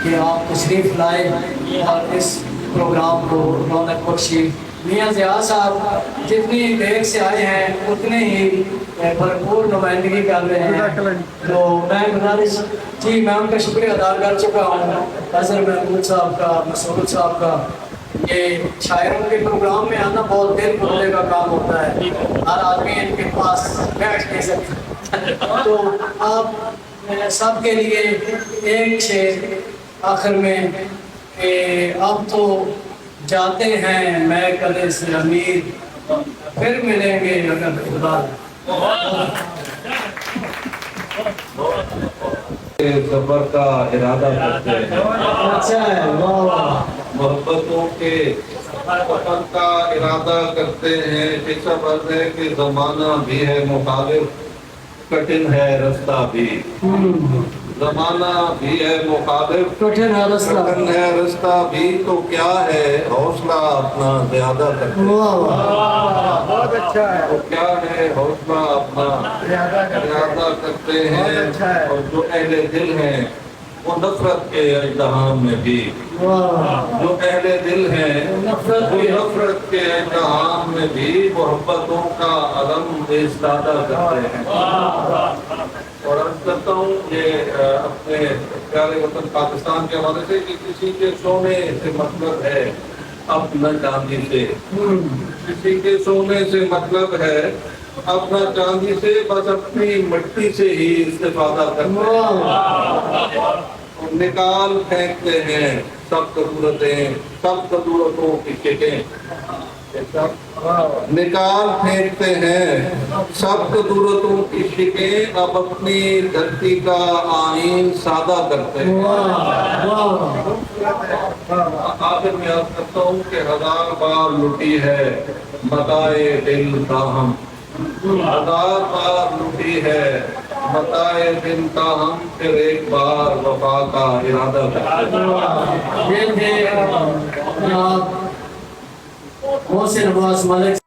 کہ آپ تشریف لائے اور اس پروگرام کو رونق بخشی۔ میاں ضیاء صاحب جتنی دیر سے آئے ہیں اتنے ہی بھرپور نمائندگی کر رہے ہیں، تو میں گزارش جی میں ان کا شکریہ ادا کر چکا ہوں، اظہر محمود صاحب کا، مسعود صاحب کا۔ یہ شاعروں کے پروگرام میں آنا بہت دل کھولنے کا کام ہوتا ہے، ہر آدمی ان کے پاس بیٹھ نہیں سکتا، تو آپ سب کے لیے ایک شعر آخر میں کہ اب تو جاتے ہیں میں کلے سے امیر، پھر ملیں گے اگر خدا۔ سفر کا ارادہ کرتے ہیں، اچھا ہے، واہ واہ، محبتوں کے سفر کا ارادہ کرتے ہیں، ایسا بات ہے کہ زمانہ بھی ہے مخالف، کٹھن ہے رستہ بھی، زمانہ بھی ہے مخالف، کٹھن ہے رستہ، کٹھن ہے رستہ بھی، تو کیا ہے حوصلہ اپنا زیادہ کرتے ہیں، واہ واہ، بہت اچھا ہے، تو کیا ہے حوصلہ اپنا زیادہ کرتے ہیں، اور جو اہل دل ہیں وہ نفرت کے امتحان میں بھی، واہ، جو اہل دل ہیں نفرت وہ کے نفرت کے امتحان میں بھی محبتوں کا علم ایستادہ کرتے ہیں۔ اور عرض کرتا ہوں یہ اپنے پیارے وطن پاکستان کے حوالے سے کہ کسی کے سونے سے مطلب ہے اپنا چاندی سے، کسی کے سونے سے مطلب ہے اپنا چاندی سے، بس اپنی مٹی سے ہی استفادہ کرتے ہیں، نکال پھینکتے ہیں سب ضرورتیں، سب ضرورتوں کی شکیں، نکال پھینکتے ہیں سب ضرورتوں کی شکیں، اب اپنی دھرتی کا آئین سادہ کرتے ہیں۔ آخر میں عرض کرتا ہوں کہ ہزار بار لٹی ہے متاع دل تاہم، ہزار بار لٹی ہے متاع دل تاہم، پھر ایک بار وفا کا ارادہ کرتے ہیں۔ یہ تھے جناب محسن عباس ملک